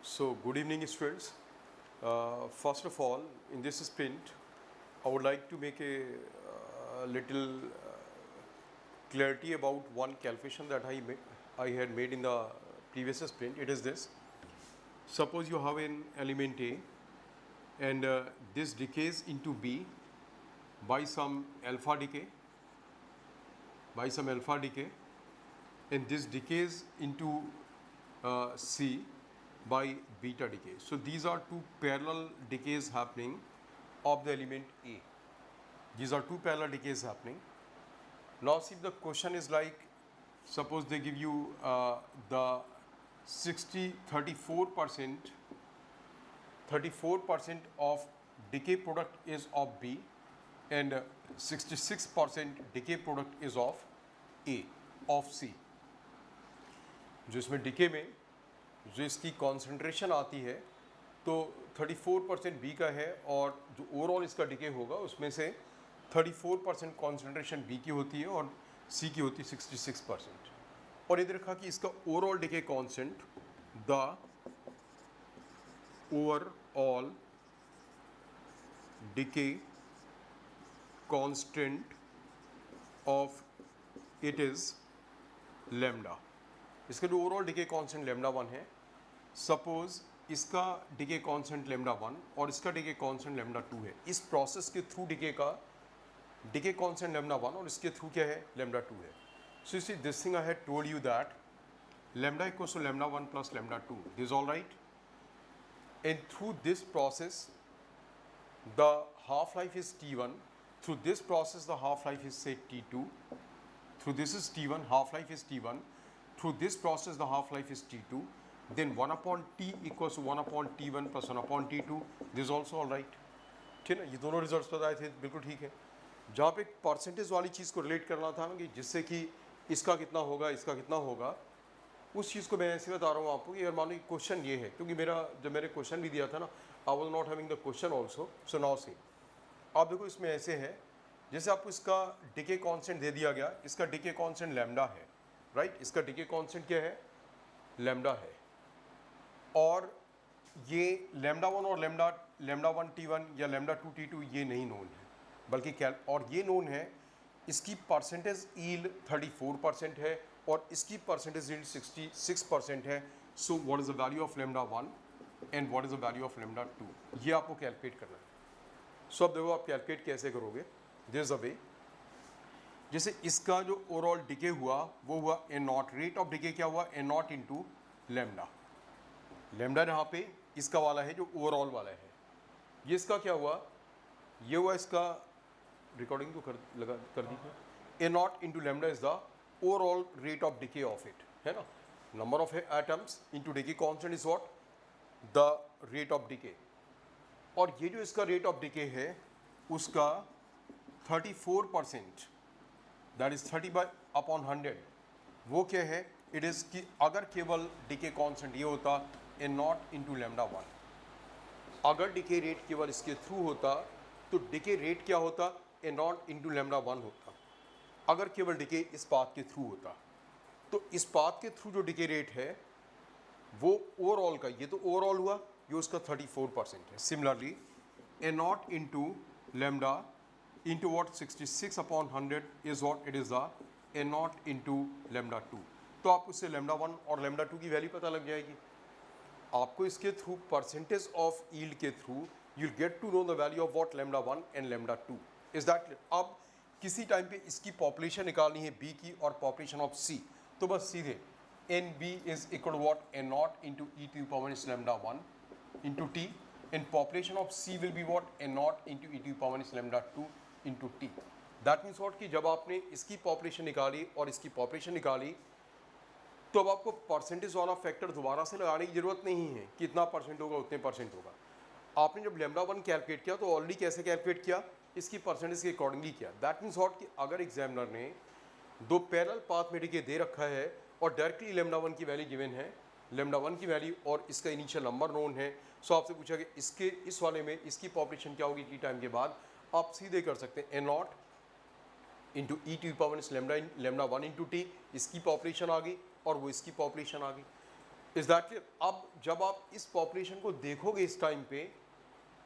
So, good evening, students. First of all, in this sprint, I would like to make a little clarity about one calculation that I had made in the previous sprint. It is this: suppose you have an element A, and this decays into B by some alpha decay, and this decays into C by beta decay. So these are two parallel decays happening of the element A. These are two parallel decays happening. Now see, the question is like, suppose they give you the 34% of decay product is of B and 66% decay product is of A, of C. जो इसमें decay में जो इसकी concentration आती है तो 34% B का है और जो ओवरऑल इसका डिके होगा उसमें से 34% कॉन्सेंट्रेशन बी की होती है और सी की होती है 66%। और इधर रखा कि इसका overall decay constant, the overall decay constant of it is lambda. इसका जो ओवरऑल डिके कांस्टेंट लैम्डा 1 है, सपोज इसका डिके कांस्टेंट लैम्डा 1 और इसका डिके कांस्टेंट लैम्डा 2 है। इस प्रोसेस के थ्रू डिके का डिके कांस्टेंट लैम्डा 1 और इसके थ्रू क्या है, लैम्डा 2 है। So see this thing I had told you that lambda equals to lambda 1 plus lambda 2, this all right. And through this process the half life is T1, through this process the half life is say T2, through this is T1, half life is T1, through this process the half life is T2, then 1 upon T equals to 1 upon T1 plus 1 upon T2, this is also all right। ठीक है, ये दोनों results बताए थे, बिल्कुल ठीक है। जहाँ पे परसेंटेज वाली चीज़ को रिलेट करना था ना कि जिससे कि इसका कितना होगा इसका कितना होगा, उस चीज़ को मैं ऐसे बता रहा हूँ आपको कि अगर मान लो क्वेश्चन ये है, क्योंकि जब मैंने क्वेश्चन भी दिया था ना, I was not having the question also. So now see, आप देखो इसमें ऐसे है जैसे आपको इसका डिके कांस्टेंट दे दिया गया, इसका डिके कांस्टेंट लैम्डा है, राइट। इसका डिके कांस्टेंट क्या है, लैम्डा है। और ये लैम्डा 1 और लैम्डा 1 T1 या लैम्डा 2 T2 ये नहीं नोन है, बल्कि और ये नोन है, इसकी परसेंटेज ईल्ड 34% है और इसकी परसेंटेज ईल्ड 66% है। So what is the value of lambda 1 and what is the value of lambda 2, ये आपको कैलकुलेट करना है। सो अब देखो आप कैलकुलेट कैसे करोगे, दिस अ वे। जैसे इसका जो ओवरऑल डिके हुआ वो हुआ ए नॉट, रेट ऑफ डिके क्या हुआ, ए नॉट इंटू लैम्डा। लैम्डा यहाँ पे इसका वाला है जो ओवरऑल वाला है, ये इसका क्या हुआ, ये हुआ इसका, रिकॉर्डिंग तो कर दीजिए। A naught into lambda is the overall rate of decay of it, है ना। Number of atoms into decay constant is what, the rate of decay. और ये जो इसका रेट ऑफ डिके है उसका 34%, दैट इज 30/100, वो क्या है, इट इज़ कि अगर केवल डिके कांस्टेंट ये होता ए नॉट इंटू लैम्डा 1, अगर डिके रेट केवल इसके थ्रू होता तो डिके रेट क्या होता, ए नॉट इंटू लैम्डा 1 होता। अगर केवल डिके इस पाथ के थ्रू होता तो इस पाथ के थ्रू जो डिके रेट है वो ओवरऑल का, ये तो ओवरऑल हुआ, ये उसका 34% है। Similarly A naught into lambda into what 66/100 is what, it is the A naught into lambda 2। तो आपको इससे लैम्डा 1 और लैम्डा 2 की वैल्यू पता लग जाएगी। आपको इसके थ्रू परसेंटेज ऑफ ईल्ड के through you get to know the value of what lambda 1 and lambda 2, is that clear. अब किसी टाइम पे इसकी पॉपुलेशन निकालनी है बी की और पॉपुलेशन ऑफ सी, तो बस सीधे N B is equal to what, A naught into e to power minus lambda 1 into T, and population of C will be what, A naught into e to power minus lambda 2 into T. That means what कि जब आपने इसकी population निकाली और इसकी population निकाली तो अब आपको परसेंटेज वाला फैक्टर दोबारा से लगाने की जरूरत नहीं है कि इतना परसेंट होगा उतने परसेंट होगा। आपने जब लैम्डा 1 कैलकुलेट किया तो ऑलरेडी कैसे कैलकुलेट किया, इसकी परसेंटेज के अकॉर्डिंगली किया। दैट मीन्स वॉट कि अगर एग्जामिनर ने दो पैरेलल पाथ में डिके दे रखा है और डायरेक्टली लैम्डा 1 की वैल्यू गिवन है, लैम्डा 1 की वैल्यू और इसका इनिशियल नंबर नोन है, सो आपसे पूछा कि इसके इस वाले में इसकी पॉपुलेशन क्या होगी टी टाइम के बाद, आप सीधे कर सकते हैं a naught into e to power lambda 1 into t, इसकी पॉपुलेशन आ गई और वो इसकी पॉपुलेशन आ गई। Is that clear? अब जब आप इस पॉपुलेशन को देखोगे इस टाइम पे,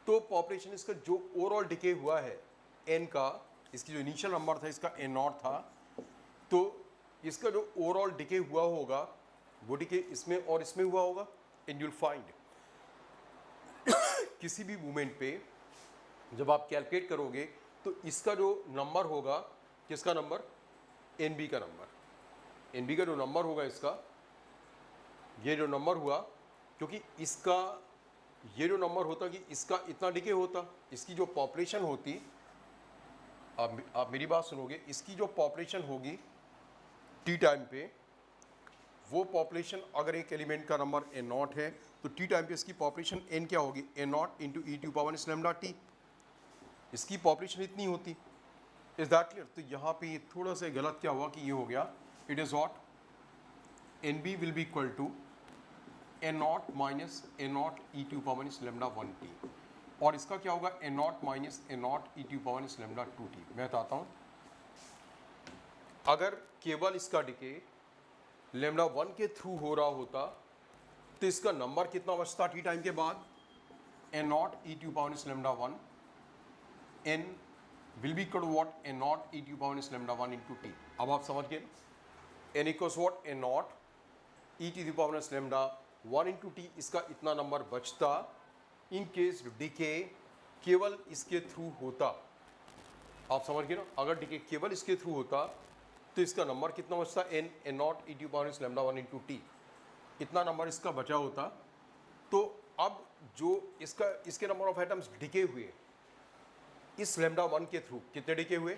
तो पॉपुलेशन इसका जो ओवरऑल डिके हुआ है एन का, इसकी जो इनिशियल नंबर था इसका एन नॉट था, तो इसका जो ओवरऑल डिके हुआ होगा वो डिके इसमें और इसमें हुआ होगा। एंड यूल फाइंड किसी भी मूवमेंट पे जब आप कैलकुलेट करोगे तो इसका जो नंबर होगा, किसका नंबर, एन बी का नंबर, एन बी का जो नंबर होगा इसका, ये जो नंबर हुआ, क्योंकि इसका ये जो नंबर होता कि इसका इतना डिके होता, इसकी जो पॉपुलेशन होती, आप मेरी बात सुनोगे, इसकी जो पॉपुलेशन होगी टी टाइम पे, वो पॉपुलेशन अगर एक एलिमेंट का नंबर एन नॉट है तो टी टाइम पे इसकी पॉपुलेशन एन क्या होगी, N naught into e to power lambda T, इसकी पॉपुलेशन इतनी होती। Is that clear? तो यहाँ पे थोड़ा सा गलत क्या हुआ कि ये हो गया, it is what, N B will be equal to N naught minus N naught e to power lambda one T, और इसका क्या होगा, N naught minus N naught e to power lambda two T. मैं बताता हूँ, अगर केवल इसका डिके लैम्डा वन के थ्रू हो रहा होता तो इसका नंबर कितना बचता टी टाइम के बाद, N naught e to power lambda one, N will be equal to what, N naught e to power lambda one into T. अब आप समझ गए, N equals what, N naught e to power lambda one into T, इसका इतना number बचता in case decay केवल इसके through होता। आप समझ गए ना, अगर डिके केवल इसके थ्रू होता तो इसका नंबर कितना बचता, N, N naught e to power lambda one into T, इतना नंबर इसका बचा होता। तो अब जो इसका इसके नंबर ऑफ एटम्स डिके हुए इस लैम्डा वन के थ्रू, कितने डिके हुए,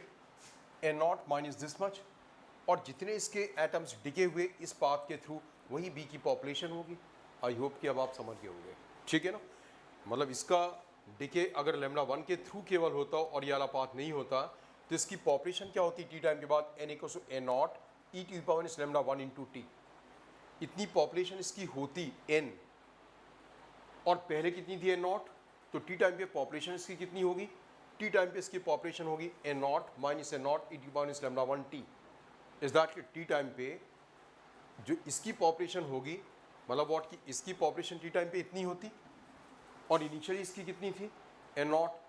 N naught minus this much, और जितने इसके एटम्स डिके हुए इस पाथ के थ्रू, वही बी की पॉपुलेशन होगी। आई होप कि अब आप समझ गए होंगे, ठीक है ना। मतलब इसका डिके अगर लैम्डा वन के थ्रू केवल होता और ये वाला पाथ नहीं होता तो इसकी पॉपुलेशन क्या होती टी टाइम के बाद, N equal to N naught e to power lambda one into T, इतनी पॉपुलेशन इसकी होती एन, और पहले कितनी थी एन नॉट, तो टी टाइम पे पॉपुलेशन इसकी कितनी होगी, टी टाइम पे इसकी पॉपुलेशन होगी N naught minus N naught e to power lambda one T. Is that कि टी टाइम पे जो इसकी पॉपुलेशन होगी, मतलब व्हाट की इसकी पॉपुलेशन टी टाइम पे इतनी होती और इनिशियली इसकी कितनी थी, एन नॉट,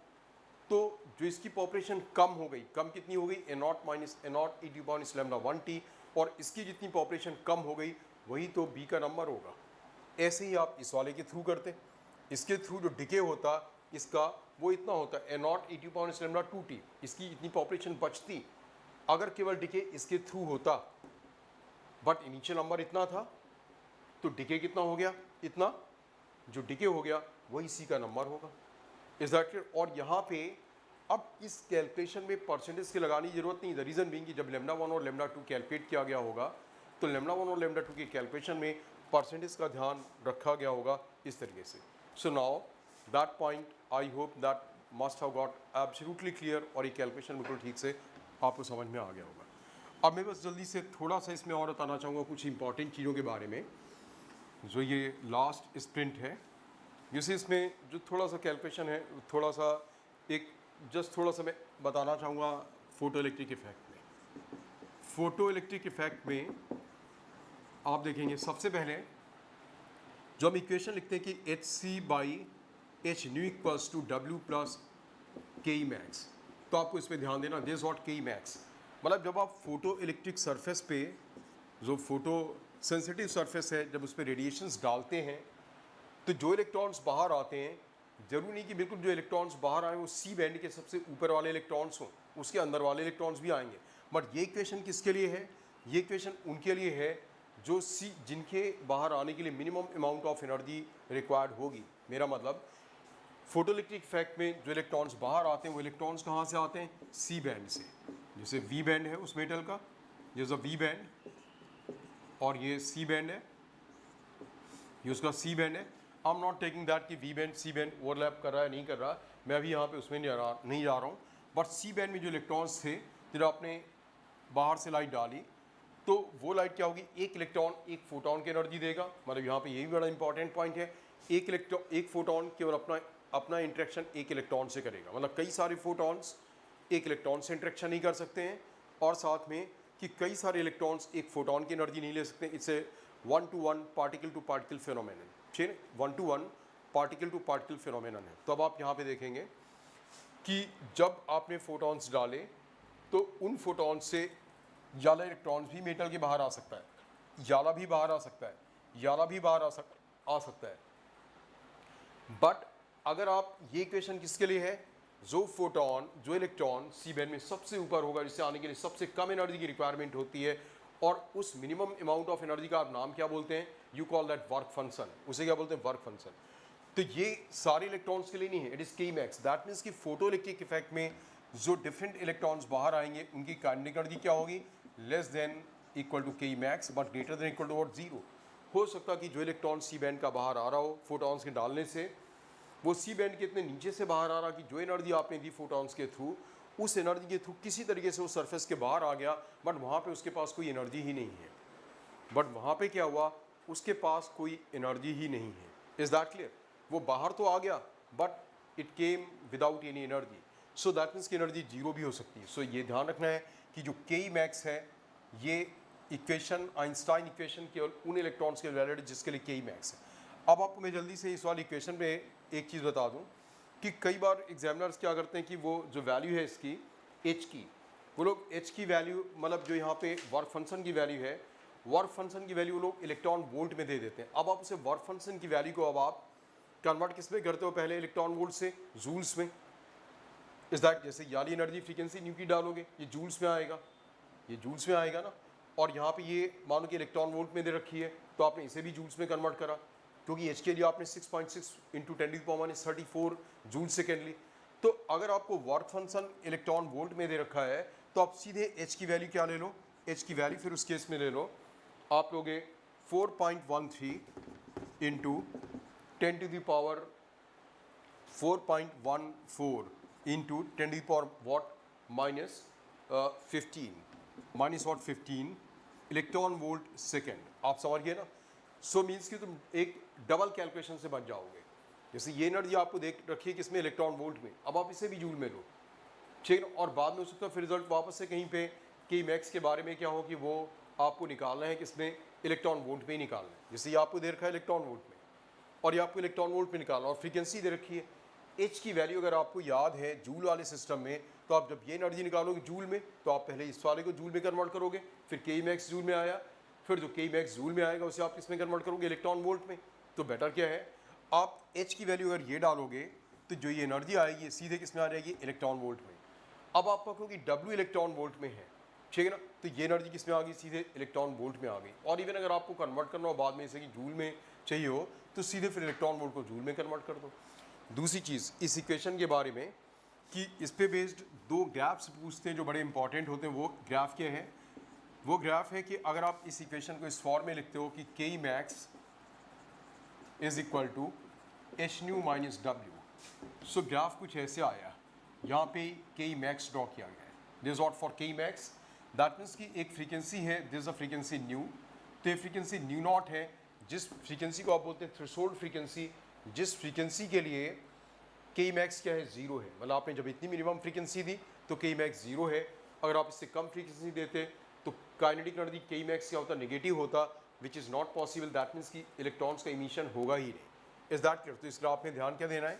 तो जो इसकी पॉपुलेशन कम हो गई, कम कितनी हो गई, N naught minus N naught e to power lambda one T, और इसकी जितनी पॉपुलेशन कम हो गई वही तो बी का नंबर होगा। ऐसे ही आप इस वाले के थ्रू करते, इसके थ्रू जो डिके होता इसका वो इतना होता N naught e to power lambda two T, इसकी इतनी पॉपुलेशन बचती अगर केवल डिके इसके थ्रू होता, बट इनिशियल नंबर इतना था तो डिके कितना हो गया, इतना, जो डिके हो गया वही सी का नंबर होगा। Is that clear? और यहाँ पे अब इस कैलकुलेशन में परसेंटेज की लगाने की जरूरत नहीं, द रीज़न बीइंग कि जब लैम्डा वन और लैम्डा टू कैलकुलेट किया गया होगा तो लैम्डा वन और लैम्डा टू की कैलकुलेशन में परसेंटेज का ध्यान रखा गया होगा इस तरीके से। So now that point I hope that must have got absolutely clear, और ये कैलकुलेशन बिल्कुल ठीक से आपको समझ में आ गया होगा। अब मैं बस जल्दी से थोड़ा सा इसमें और बताना चाहूँगा कुछ इंपॉर्टेंट चीज़ों के बारे में, जो ये लास्ट स्प्रिंट है, जैसे इसमें जो थोड़ा सा कैलकुलेशन है, थोड़ा सा एक जस्ट थोड़ा सा मैं बताना चाहूँगा फोटो इलेक्ट्रिक इफेक्ट में। फोटो इलेक्ट्रिक इफेक्ट में आप देखेंगे सबसे पहले जो हम इक्वेशन लिखते हैं कि H C by H nu equals to W plus K E max, तो आपको इस पर ध्यान देना, दिस व्हाट के ई मैक्स, मतलब जब आप फोटो इलेक्ट्रिक सरफेस पे, जो फोटो सेंसिटिव सरफेस है, जब उस पर रेडिएशंस डालते हैं तो जो इलेक्ट्रॉन्स बाहर आते हैं, जरूरी नहीं कि बिल्कुल जो इलेक्ट्रॉन्स बाहर आए वो सी बैंड के सबसे ऊपर वाले इलेक्ट्रॉन्स हों, उसके अंदर वाले इलेक्ट्रॉन्स भी आएंगे, बट ये इक्वेशन किसके लिए है, ये इक्वेशन उनके लिए है जो सी, जिनके बाहर आने के लिए minimum amount of energy required होगी। मेरा मतलब फोटो इलेक्ट्रिक इफेक्ट में जो इलेक्ट्रॉन्स बाहर आते हैं वो इलेक्ट्रॉन्स कहाँ से आते हैं, सी बैंड से। जैसे वी बैंड है उस मेटल का, जैसा वी बैंड, और ये सी बैंड है, ये उसका सी बैंड है। I am not taking that कि v band c band overlap कर रहा है, नहीं कर रहा, मैं अभी यहाँ पे उसमें नहीं जा रहा हूँ, बट सी बैंड में जो इलेक्ट्रॉन्स थे, जब आपने बाहर से लाइट डाली तो वो लाइट क्या होगी, एक इलेक्ट्रॉन एक फोटोन की एनर्जी देगा, मतलब यहाँ पे ये भी बड़ा इंपॉर्टेंट पॉइंट है, एक फोटोन केवल अपना इंटरेक्शन एक इलेक्ट्रॉन से करेगा, मतलब कई सारे फोटॉन्स एक इलेक्ट्रॉन से इंटरेक्शन नहीं कर सकते हैं, और साथ में कि कई सारे इलेक्ट्रॉन्स एक फोटोन की एनर्जी नहीं ले सकते, इससे one to one particle to particle phenomenon, ठीक है, one to one particle to particle phenomenon है। तो अब आप यहाँ पे देखेंगे कि जब आपने फोटॉन्स डाले तो उन फोटॉन्स से याला इलेक्ट्रॉन्स भी मेटल के बाहर आ सकता है, याला भी बाहर आ सकता है, याला भी बाहर आ सकता है। बट अगर आप, ये इक्वेशन किसके लिए है, जो फोटोन, जो इलेक्ट्रॉन सी बैंड में सबसे ऊपर होगा, जिससे आने के लिए सबसे कम एनर्जी की रिक्वायरमेंट होती है, और उस मिनिमम अमाउंट ऑफ एनर्जी का आप नाम क्या बोलते हैं, you call that work function, उसे क्या बोलते हैं, वर्क फंक्शन। तो ये सारे इलेक्ट्रॉन्स के लिए नहीं है, इट इज़ के मैक्स, दैट मीन्स कि फोटो इलेक्ट्रिक इफेक्ट में जो डिफरेंट इलेक्ट्रॉन्स बाहर आएंगे उनकी काइनेटिक एनर्जी क्या होगी, less than equal to K max but greater than equal to what, zero. हो सकता है कि जो इलेक्ट्रॉन सी बैंड का बाहर आ रहा हो फोटॉन्स के डालने से, वो सी बैंड के इतने नीचे से बाहर आ रहा कि जो एनर्जी आपने दी फोटॉन्स के थ्रू, उस एनर्जी के थ्रू किसी तरीके से वो सरफेस के बाहर आ गया, बट वहाँ पे उसके पास कोई एनर्जी ही नहीं है, बट वहाँ पे क्या हुआ, उसके पास कोई एनर्जी ही नहीं है। Is that clear? वो बाहर तो आ गया but it came without any energy, so that means की एनर्जी जीरो भी हो सकती है। सो ये ध्यान रखना है कि जो के मैक्स है ये इक्वेशन आइंस्टाइन इक्वेशन केवल उन इलेक्ट्रॉन्स के वैलिड जिसके लिए के मैक्स है। अब आपको मैं जल्दी से इस वाली इक्वेशन पे एक चीज़ बता दूं कि कई बार एग्जामिनर्स क्या करते हैं कि वो जो वैल्यू है इसकी एच की, वो लोग एच की वैल्यू, मतलब जो यहाँ पे वर्क फंक्शन की वैल्यू है, वर्क फंक्शन की वैल्यू वो लोग इलेक्ट्रॉन वोल्ट में दे देते हैं। अब आप उसे वर्क फंक्शन की वैल्यू को अब आप कन्वर्ट किस में करते हो, पहले इलेक्ट्रॉन वोल्ट से जूल्स में। इस दैट, जैसे याली एनर्जी फ्रीक्वेंसी न्यू की डालोगे ये जूल्स में आएगा, ये जूल्स में आएगा ना, और यहाँ पे ये मानो कि इलेक्ट्रॉन वोल्ट में दे रखी है तो आपने इसे भी जूल्स में कन्वर्ट करा, क्योंकि एच के लिए आपने 6.6 इंटू 10⁻34 जूल सेकेंडली। तो अगर आपको वर्क फंक्शन इलेक्ट्रॉन वोल्ट में दे रखा है तो आप सीधे एच की वैल्यू क्या ले लो, एच की वैल्यू फिर उस केस में ले लो, आप लोगे 4.13 into 10⁻4.14 into 10⁻15 minus what 15 electron volt second. आप समझ गए ना? सो मीन्स कि तुम एक डबल कैलकुलेशन से बच जाओगे। जैसे ये एनर्जी आपको देख रखी है किसमें, इलेक्ट्रॉन वोल्ट में, अब आप इसे भी जूल में लो, ठीक है, और बाद में हो सकता है फिर रिजल्ट वापस से कहीं पे कि मैक्स के बारे में क्या हो कि वो आपको निकालना है किसमें, इलेक्ट्रॉन वोल्ट में ही निकालना है। जैसे ये आपको दे रखा है इलेक्ट्रॉन वोल्ट में और ये आपको इलेक्ट्रॉन वोल्ट में निकालना, और फ्रीक्वेंसी दे रखी है एच की वैल्यू अगर आपको याद है जूल वाले सिस्टम में, तो आप जब ये एनर्जी निकालोगे जूल में तो आप पहले इस वाले को जूल में कन्वर्ट करोगे, फिर के मैक्स जूल में आया, फिर जो के मैक्स जूल में आएगा उसे आप किसमें कन्वर्ट करोगे, इलेक्ट्रॉन वोल्ट में। तो बेटर क्या है, आप एच की वैल्यू अगर ये डालोगे तो जो ये एनर्जी आएगी सीधे किसमें आ जाएगी, इलेक्ट्रॉन वोल्ट में। अब आप कहोगे डब्ल्यू इलेक्ट्रॉन वोल्ट में है, ठीक है ना, तो ये एनर्जी किसमें आ गई, सीधे इलेक्ट्रॉन वोल्ट में आ गई। और इवन अगर आपको कन्वर्ट करना हो बाद में जैसे कि जूल में चाहिए हो तो सीधे फिर इलेक्ट्रॉन वोल्ट को जूल में कन्वर्ट कर दो। दूसरी चीज़ इस इक्वेशन के बारे में कि इस पे बेस्ड दो ग्राफ्स पूछते हैं जो बड़े इंपॉर्टेंट होते हैं। वो ग्राफ क्या है, वो ग्राफ है कि अगर आप इस इक्वेशन को इस फॉर्म में लिखते हो कि K max is equal to H nu minus W, so graph कुछ ऐसे आया, यहाँ पे के मैक्स ड्रॉ किया गया है, दिस नॉट फॉर के मैक्स, दैट मीन्स कि एक फ्रीक्वेंसी है, दिस अ फ्रीक्वेंसी न्यू, तो ये फ्रीक्वेंसी न्यू नॉट है, जिस फ्रीक्वेंसी को आप बोलते हैं थ्रेशोल्ड फ्रीक्वेंसी, जिस फ्रीक्वेंसी के लिए के मैक्स क्या है, जीरो है, मतलब आपने जब इतनी मिनिमम फ्रीक्वेंसी दी तो के मैक्स जीरो है। अगर आप इससे कम फ्रीक्वेंसी देते तो काइनेटिक एनर्जी के मैक्स क्या होता, नेगेटिव होता, which is not possible, that means कि इलेक्ट्रॉन्स का इमिशन होगा ही नहीं। Is that clear? तो इस ग्राफ में ध्यान क्या देना है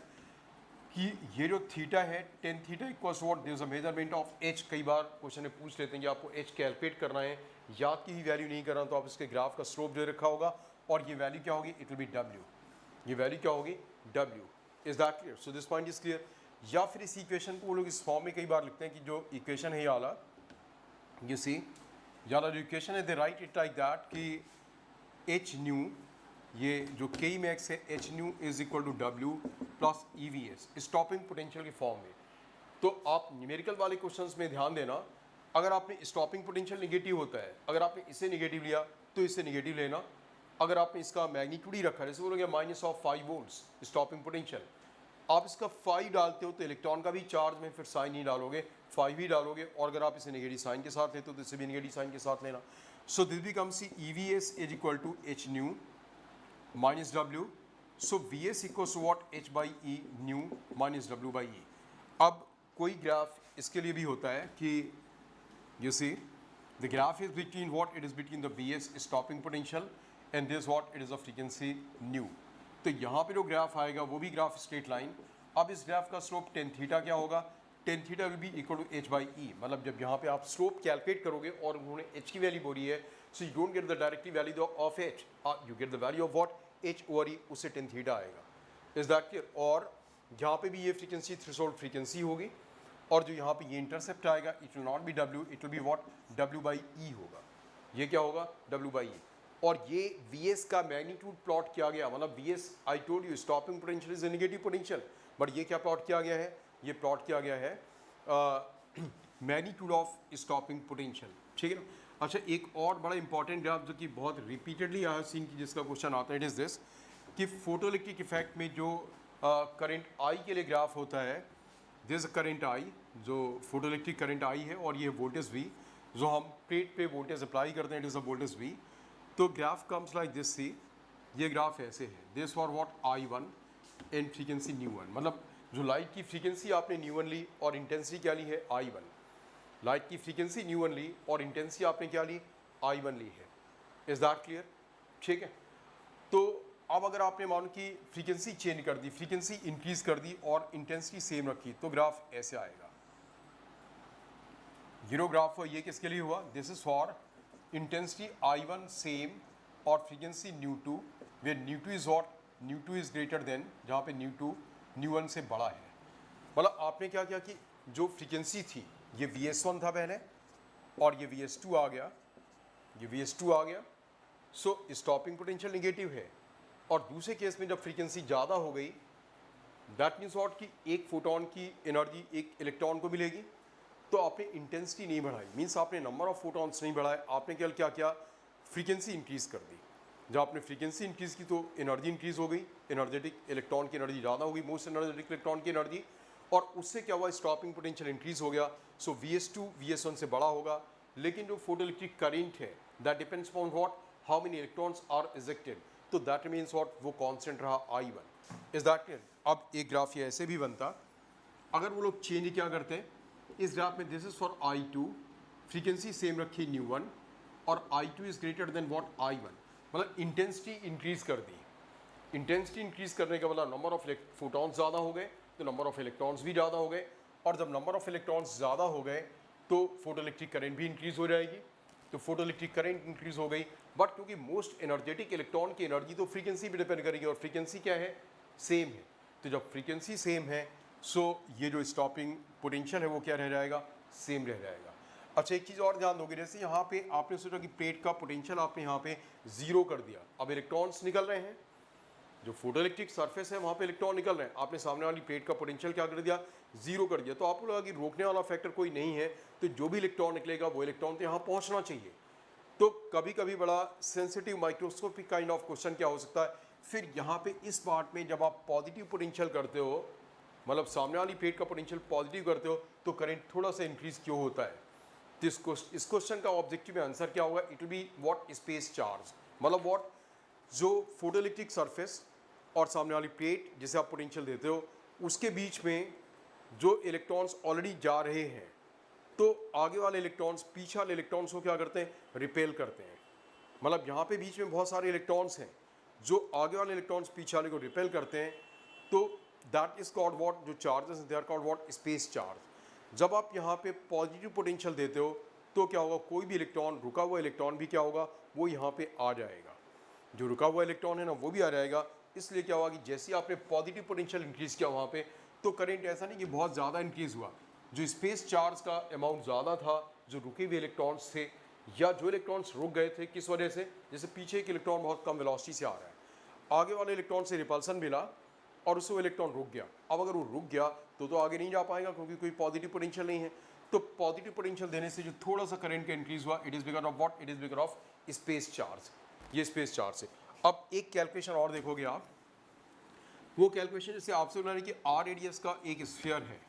कि ये जो थीटा है tan theta equals what, there is a measurement of H. कई बार क्वेश्चन में पूछ लेते हैं कि आपको एच कैलकुलेट करना है, याद की ही वैल्यू नहीं करना, तो आप इसके ग्राफ का स्लोप दे रखा होगा और ये वैल्यू क्या होगी, इट विल बी डब्ल्यू, ये वैल्यू क्या होगी, W. Is that clear? So this point is clear. या फिर इस इक्वेशन को वो लोग इस फॉर्म में कई बार लिखते हैं कि जो इक्वेशन है याला, यू सी याला जो इक्वेशन है they write it like that कि एच न्यू, ये जो के मैक्स है H nu is equal to W plus E we S, stopping potential के फॉर्म में। तो आप न्यूमेरिकल वाले क्वेश्चंस में ध्यान देना, अगर आपने स्टॉपिंग पोटेंशियल नेगेटिव होता है, अगर आपने इसे नेगेटिव लिया तो इसे नेगेटिव लेना, अगर आपने इसका मैग्नीट्यूड ही रखा है, जैसे बोलोगे minus of 5 volts stopping potential, आप इसका 5 डालते हो तो इलेक्ट्रॉन का भी चार्ज में फिर साइन नहीं डालोगे, 5 ही डालोगे, और अगर आप इसे नेगेटिव साइन के साथ लेते हो तो इसे भी नेगेटिव साइन के साथ लेना। So this becomes e we s is equal to H nu minus W, so we s equals what h by e nu minus डब्ल्यू बाई ई। अब कोई ग्राफ इसके लिए भी होता है कि you see the graph is between what, it is between the Vs stopping potential and this what, it is a frequency new. तो यहाँ पे जो ग्राफ आएगा वो भी ग्राफ स्ट्रेट लाइन। अब इस ग्राफ का स्लोप टेन थीटा क्या होगा, tan theta will be equal to h by e. मतलब जब यहाँ पे आप स्लोप कैलकुलेट करोगे और उन्होंने एच की वैल्यू बोली है, so you don't get the directly value of h, you get the value of what, h over e, उससे टेन थीटा आएगा। Is that clear? और यहाँ पे भी ये फ्रीक्वेंसी थ्रेशोल्ड फ्रीक्वेंसी होगी, और जो यहाँ पे ये इंटरसेप्ट आएगा, it will not be W, it will be what, W by E होगा। ये क्या होगा, डब्ल्यू बाई ई। और ये वी एस का मैग्नीट्यूड प्लॉट किया गया, मतलब V S, I told you stopping potential is a negative potential, but ये क्या प्लॉट किया गया है, ये प्लॉट किया गया है मैग्नीट्यूड ऑफ स्टॉपिंग पोटेंशियल। ठीक है ना। अच्छा, एक और बड़ा इंपॉर्टेंट ग्राफ जो कि बहुत रिपीटेडली आई हैव सीन की जिसका क्वेश्चन आता है, इट इज़ दिस कि फोटोइलेक्ट्रिक इफेक्ट में जो करंट आई के लिए ग्राफ होता है, दिस करंट आई, जो फोटोइलेक्ट्रिक करंट आई है, और ये वोल्टेज वी, जो हम प्लेट पे वोल्टेज अप्लाई करते हैं, it is a voltage V. तो ग्राफ कम्स लाइक दिस, सी ये ग्राफ ऐसे है, this for what, I one and frequency new one. मतलब जो लाइट की फ्रीक्वेंसी आपने न्यू वन ली और इंटेंसिटी क्या ली है, आई वन। लाइट की फ्रीक्वेंसी न्यू वन ली और इंटेंसिटी आपने क्या ली, आई वन ली है। Is that clear? ठीक है। तो अब अगर आपने मानो कि फ्रीक्वेंसी चेंज कर दी, फ्रीक्वेंसी इंक्रीज कर दी और इंटेंसिटी सेम रखी, तो ग्राफ ऐसे आएगा। जीरो ग्राफ ये किसके लिए हुआ, this is for intensity I one same और frequency nu two, where nu two is what, nu two is greater than, जहाँ पे न्यू टू न्यू वन से बड़ा है। मतलब आपने क्या किया कि जो फ्रीक्वेंसी थी, ये वी एस वन था पहले, और ये वी एस टू आ गया, ये वी एस टू आ गया, सो स्टॉपिंग पोटेंशियल निगेटिव है। और दूसरे केस में जब फ्रीक्वेंसी ज़्यादा हो गई, दैट मीन्स व्हाट कि एक फोटोन की एनर्जी एक इलेक्ट्रॉन को मिलेगी, तो आपने इंटेंसिटी नहीं बढ़ाई, मीन्स आपने नंबर ऑफ फोटॉन्स नहीं बढ़ाए, आपने केवल क्या किया, फ्रीक्वेंसी इंक्रीज़ कर दी। जब आपने फ्रीक्वेंसी इंक्रीज़ की तो एनर्जी इंक्रीज़ हो गई, एनर्जेटिक इलेक्ट्रॉन की एनर्जी ज़्यादा होगी, मोस्ट एनर्जेटिक इलेक्ट्रॉन की एनर्जी, और उससे क्या हुआ, स्टॉपिंग पोटेंशियल इंक्रीज़ हो गया। So we S two V S one से बड़ा होगा। लेकिन जो फोटोइलेक्ट्रिक करेंट है, that depends upon what, how many electrons are ejected, तो दैट मीन्स व्हाट, वो कांस्टेंट रहा I one. Is that clear? अब एक ग्राफ ये ऐसे भी बनता, अगर वो लोग चेंज क्या करते हैं इस ग्राफ में, this is for I two, frequency same रखी न्यू वन, और I two is greater than what, I one, मतलब इंटेंसिटी इंक्रीज कर दी। इंटेंसिटी इंक्रीज करने का मतलब नंबर ऑफ फोटॉन्स ज़्यादा हो गए, तो नंबर ऑफ इलेक्ट्रॉन्स भी ज़्यादा हो गए, और जब नंबर ऑफ इलेक्ट्रॉन्स ज़्यादा हो गए तो फोटोइलेक्ट्रिक करंट भी इंक्रीज हो जाएगी। तो फोटोइलेक्ट्रिक करंट इंक्रीज हो गई, बट क्योंकि मोस्ट एनर्जेटिक इलेक्ट्रॉन की एनर्जी तो फ्रीक्वेंसी पे डिपेंड करेगी, और फ्रीक्वेंसी क्या है, सेम है। तो जब फ्रीक्वेंसी सेम है, सो ये जो स्टॉपिंग पोटेंशियल है वो क्या रह जाएगा, सेम रह जाएगा। अच्छा, एक चीज़ और ध्यान दोगे, जैसे यहाँ पे आपने सोचा कि प्लेट का पोटेंशियल आपने यहाँ पे जीरो कर दिया, अब इलेक्ट्रॉन्स निकल रहे हैं, जो फोटोइलेक्ट्रिक सरफेस है वहाँ पे इलेक्ट्रॉन निकल रहे हैं, आपने सामने वाली प्लेट का पोटेंशियल क्या कर दिया, जीरो कर दिया, तो आपको लगा कि रोकने वाला फैक्टर कोई नहीं है, तो जो भी इलेक्ट्रॉन निकलेगा वो इलेक्ट्रॉन तो यहाँ पहुँचना चाहिए। तो कभी कभी बड़ा sensitive microscopic kind of question क्या हो सकता है, फिर यहाँ पे इस पार्ट में जब आप पॉजिटिव पोटेंशियल करते हो, मतलब सामने वाली प्लेट का पोटेंशियल पॉजिटिव करते हो, तो करंट थोड़ा सा इंक्रीज क्यों होता है। तो इस क्वेश्चन का ऑब्जेक्टिव में आंसर क्या होगा, it will be what, space charge, मतलब व्हाट, जो फोटोइलेक्ट्रिक सरफेस और सामने वाली प्लेट जिसे आप पोटेंशियल देते हो, उसके बीच में जो इलेक्ट्रॉन्स ऑलरेडी जा रहे हैं, तो आगे वाले इलेक्ट्रॉन्स पीछे वाले इलेक्ट्रॉन्स को क्या करते हैं, रिपेल करते हैं। मतलब यहाँ पे बीच में बहुत सारे इलेक्ट्रॉन्स हैं, जो आगे वाले इलेक्ट्रॉन्स पीछे वाले को रिपेल करते हैं, तो दैट इज कॉल्ड व्हाट, जो charges they are called what, space charge. जब आप यहाँ पे पॉजिटिव पोटेंशियल देते हो, तो क्या होगा, कोई भी इलेक्ट्रॉन, रुका हुआ इलेक्ट्रॉन भी क्या होगा, वो यहाँ पे आ जाएगा, जो रुका हुआ इलेक्ट्रॉन है ना वो भी आ जाएगा। इसलिए क्या होगा कि जैसे ही आपने पॉजिटिव पोटेंशियल इंक्रीज़ किया वहाँ पे, तो करंट ऐसा नहीं कि बहुत ज़्यादा इंक्रीज़ हुआ, जो स्पेस चार्ज का अमाउंट ज़्यादा था, जो रुके हुए इलेक्ट्रॉन्स थे या जो इलेक्ट्रॉन्स रुक गए थे, किस वजह से, जैसे पीछे एक इलेक्ट्रॉन बहुत कम वेलोसिटी से आ रहा है, आगे वाले इलेक्ट्रॉन से रिपल्सन मिला और उससे वो इलेक्ट्रॉन रुक गया। अब अगर वो रुक गया तो आगे नहीं जा पाएगा, क्योंकि कोई पॉजिटिव पोटेंशियल नहीं है। तो पॉजिटिव पोटेंशियल देने से जो थोड़ा सा करंट का इंक्रीज हुआ, it is because of what, it is because of space charge, ये स्पेस चार्ज है। अब एक कैलकुलेशन और देखोगे आप, वो कैलकुलेशन जैसे आपसे बना रही कि आर रेडियस का एक स्फीयर है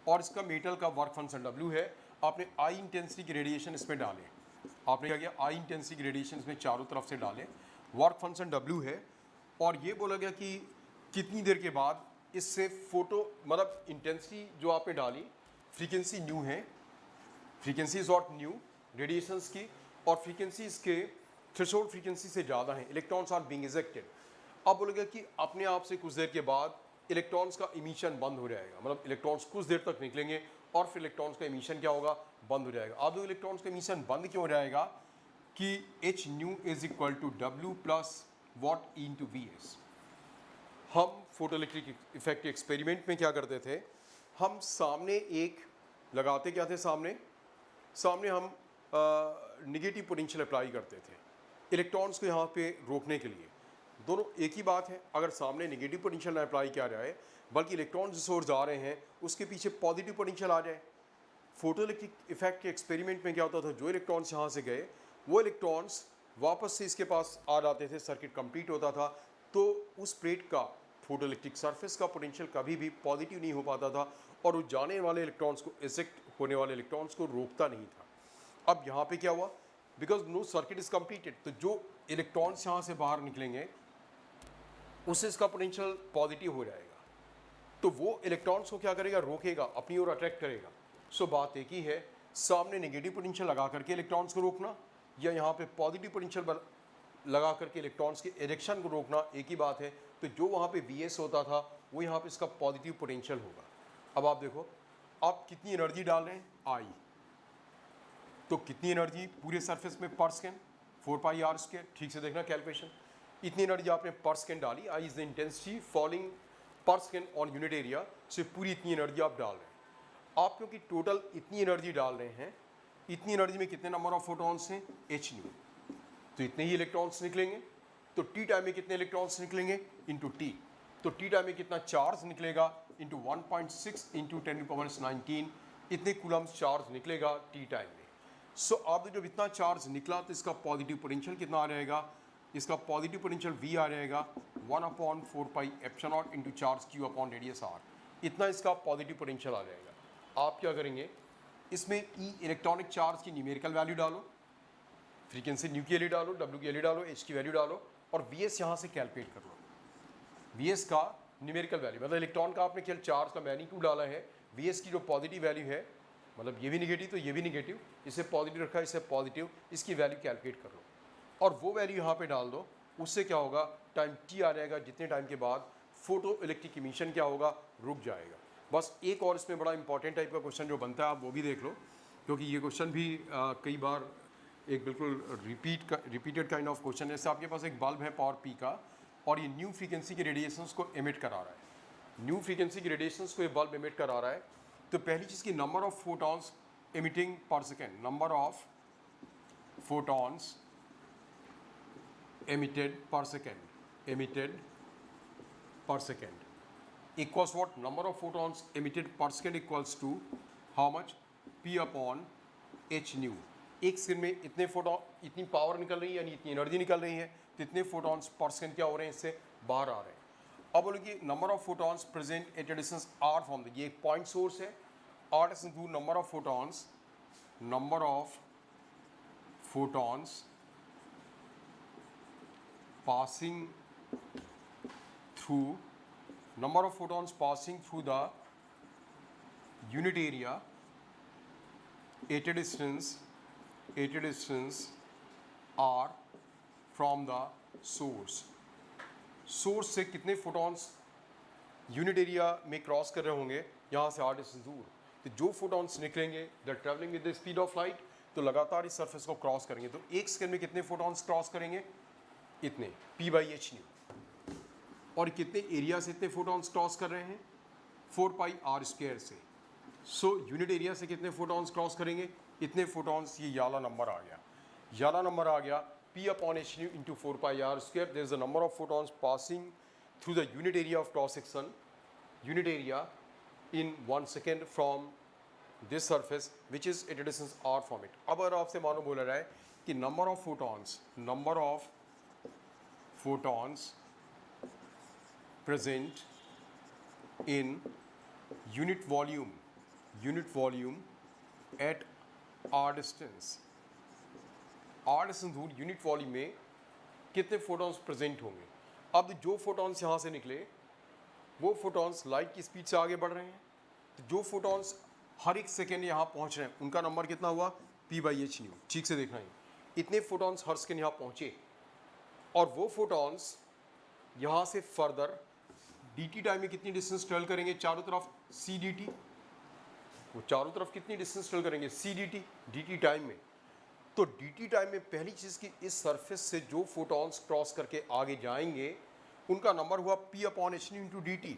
और इसका मेटल का वर्क फंक्शन डब्ल्यू है, आपने आई इंटेंसिटी की रेडिएशन इसमें डाले, आपने क्या किया, आई इंटेंसिटी की रेडिएशन इसमें चारों तरफ से डाले, वर्क फंक्शन डब्ल्यू है, और ये बोला गया कि कितनी देर के बाद इससे फोटो, मतलब इंटेंसिटी जो आपने डाली, फ्रीक्वेंसी न्यू है, frequency is not new radiations की, और फ्रीक्वेंसी इसके थ्रेशोल्ड फ्रीक्वेंसी से ज़्यादा हैं, इलेक्ट्रॉन्स आर बीइंग इजेक्टेड। अब बोलेगा कि अपने आप से कुछ देर के बाद इलेक्ट्रॉन्स का इमिशन बंद हो जाएगा, मतलब इलेक्ट्रॉन्स कुछ देर तक निकलेंगे और फिर इलेक्ट्रॉन्स का इमिशन क्या होगा, बंद हो जाएगा। अब इलेक्ट्रॉन्स का इमिशन बंद क्यों हो जाएगा कि H nu is equal to W plus what into V S. हम फोटोइलेक्ट्रिक इफेक्ट एक्सपेरिमेंट में क्या करते थे, हम सामने एक लगाते क्या थे, सामने हम निगेटिव पोटेंशियल अप्लाई करते थे इलेक्ट्रॉन्स को यहाँ पे रोकने के लिए। दोनों एक ही बात है, अगर सामने निगेटिव पोटेंशियल ना अप्लाई किया जाए बल्कि इलेक्ट्रॉन जिस ओर जा रहे हैं उसके पीछे पॉजिटिव पोटेंशियल आ जाए। फोटोइलेक्ट्रिक इफेक्ट के एक्सपेरिमेंट में क्या होता था, जो इलेक्ट्रॉन्स यहाँ से गए वो इलेक्ट्रॉन्स वापस से इसके पास आ जाते थे, सर्किट कंप्लीट होता था, तो उस प्लेट का फोटोइलेक्ट्रिक सरफेस का पोटेंशियल कभी भी पॉजिटिव नहीं हो पाता था और उस जाने वाले इलेक्ट्रॉन्स को, इजेक्ट होने वाले इलेक्ट्रॉन्स को रोकता नहीं था। अब यहाँ पे क्या हुआ, because no circuit is completed, तो जो इलेक्ट्रॉन्स यहाँ से बाहर निकलेंगे उससे इसका पोटेंशियल पॉजिटिव हो जाएगा, तो वो इलेक्ट्रॉन्स को क्या करेगा, रोकेगा, अपनी ओर अट्रैक्ट करेगा। सो बात एक ही है, सामने नेगेटिव पोटेंशियल लगा करके इलेक्ट्रॉन्स को रोकना या यहाँ पे पॉजिटिव पोटेंशियल लगा करके इलेक्ट्रॉन्स के इरेक्शन को रोकना, एक ही बात है। तो जो वहाँ पे Vs होता था वो यहाँ पे इसका पॉजिटिव पोटेंशियल होगा। अब आप देखो, आप कितनी एनर्जी डाल रहे हैं, I, तो कितनी एनर्जी पूरे सरफेस में पर सेकेंड, 4πr², ठीक से देखना कैलकुलेशन, इतनी एनर्जी आपने पर सेकेंड डाली, I is the intensity falling पर सेकेंड ऑन यूनिट एरिया, से पूरी इतनी एनर्जी आप डाल रहे हैं। आप क्योंकि टोटल इतनी एनर्जी डाल रहे हैं, इतनी एनर्जी में कितने नंबर ऑफ फोटॉन्स हैं, h न्यू, तो इतने ही इलेक्ट्रॉन्स निकलेंगे। तो टी टाइम में कितने इलेक्ट्रॉन्स निकलेंगे, इंटू टी, तो टी टाइम में कितना चार्ज निकलेगा, इंटू 1.6 इंटू 10⁻19, इतने कूलम्स चार्ज निकलेगा टी टाइम में। सो अब जब इतना चार्ज निकला तो इसका पॉजिटिव पोटेंशियल कितना आ जाएगा, इसका पॉजिटिव पोटेंशियल V आ जाएगा 1/4πε0 into charge Q upon radius R, इतना इसका पॉजिटिव पोटेंशियल आ जाएगा। आप क्या करेंगे, इसमें E इलेक्ट्रॉनिक चार्ज की न्यूमेरिकल वैल्यू डालो, फ्रीक्वेंसी न्यू की वैल्यू डालो, W की वैल्यू डालो, H की वैल्यू डालो और Vs यहाँ से कैलकुलेट कर लो। Vs का न्यूमेरिकल वैल्यू मतलब इलेक्ट्रॉन का आपने केवल चार्ज का मैग्नीट्यूड डाला है, Vs की जो पॉजिटिव वैल्यू है, मतलब ये भी निगेटिव तो ये भी निगेटिव, इसे पॉजिटिव रखा है, इसे पॉजिटिव, इसकी वैल्यू कैलकुलेट कर लो और वो वैल्यू यहाँ पे डाल दो। उससे क्या होगा, टाइम t आ जाएगा, जितने टाइम के बाद फोटो इलेक्ट्रिक इमिशन क्या होगा, रुक जाएगा। बस एक और इसमें बड़ा इंपॉर्टेंट टाइप का क्वेश्चन जो बनता है, आप वो भी देख लो, क्योंकि ये क्वेश्चन भी कई बार एक बिल्कुल रिपीटेड काइंड ऑफ क्वेश्चन है। जैसे आपके पास एक बल्ब है पावर P का और ये न्यू फ्रीक्वेंसी के रेडिएशंस को एमिट करा रहा है, न्यू फ्रीक्वेंसी के रेडिएशंस को ये बल्ब एमिट करा रहा है, तो पहली चीज़ की नंबर ऑफ फोटॉन्स एमिटिंग पर second, number of photons emitted per second equals what, number of photons emitted per second equals to how much, P upon h new. एक सेकंड में इतने फोटोन, इतनी पावर निकल रही है यानी इतनी एनर्जी निकल रही है, तो इतने फोटॉन्स पर सेकंड क्या हो रहे हैं, इससे बाहर आ रहे हैं। अब बोलो कि number of photons present at a distance r from the, ये एक पॉइंट सोर्स है, r distance to number of photons passing through, number of photons passing through the unit area at a distance r from the source से कितने photons unit area में cross कर रहे होंगे यहाँ से r डिस्टेंस दूर, तो जो फोटॉन्स निकलेंगे the travelling with the speed of light, तो लगातार इस सरफेस को क्रॉस करेंगे, तो एक सेकंड में कितने फोटॉन्स क्रॉस करेंगे, इतने P/h न्यू, और कितने एरिया से इतने फोटॉन्स क्रॉस कर रहे हैं, 4πr² से। सो यूनिट एरिया से कितने फोटॉन्स क्रॉस करेंगे, इतने फोटॉन्स, ये याला नंबर आ गया, P/h nu into 4πr², there is the number of photons passing through the unit area of cross section, unit area in 1 second from this surface which is at a distance r from it. अब अगर आपसे मानो बोला जाए कि number of photons present in unit volume at r distance दूर unit volume में कितने फोटॉन्स प्रेजेंट होंगे। अब जो फोटॉन्स यहाँ से निकले वो फोटॉन्स लाइट की स्पीड से आगे बढ़ रहे हैं, तो जो फोटॉन्स हर एक सेकेंड यहाँ पहुँच रहे हैं उनका नंबर कितना हुआ, P/h न्यू। ठीक से देखना है, इतने फोटॉन्स हर सेकेंड यहाँ पहुँचे और वो फोटॉन्स यहाँ से फर्दर dt टाइम में कितनी डिस्टेंस ट्रेवल करेंगे चारों तरफ c dt, वो चारों तरफ कितनी डिस्टेंस ट्रेवल करेंगे c dt टाइम में। तो dt टाइम में पहली चीज़ कि इस सरफेस से जो फोटॉन्स क्रॉस करके आगे जाएंगे उनका नंबर हुआ p upon H new into dt।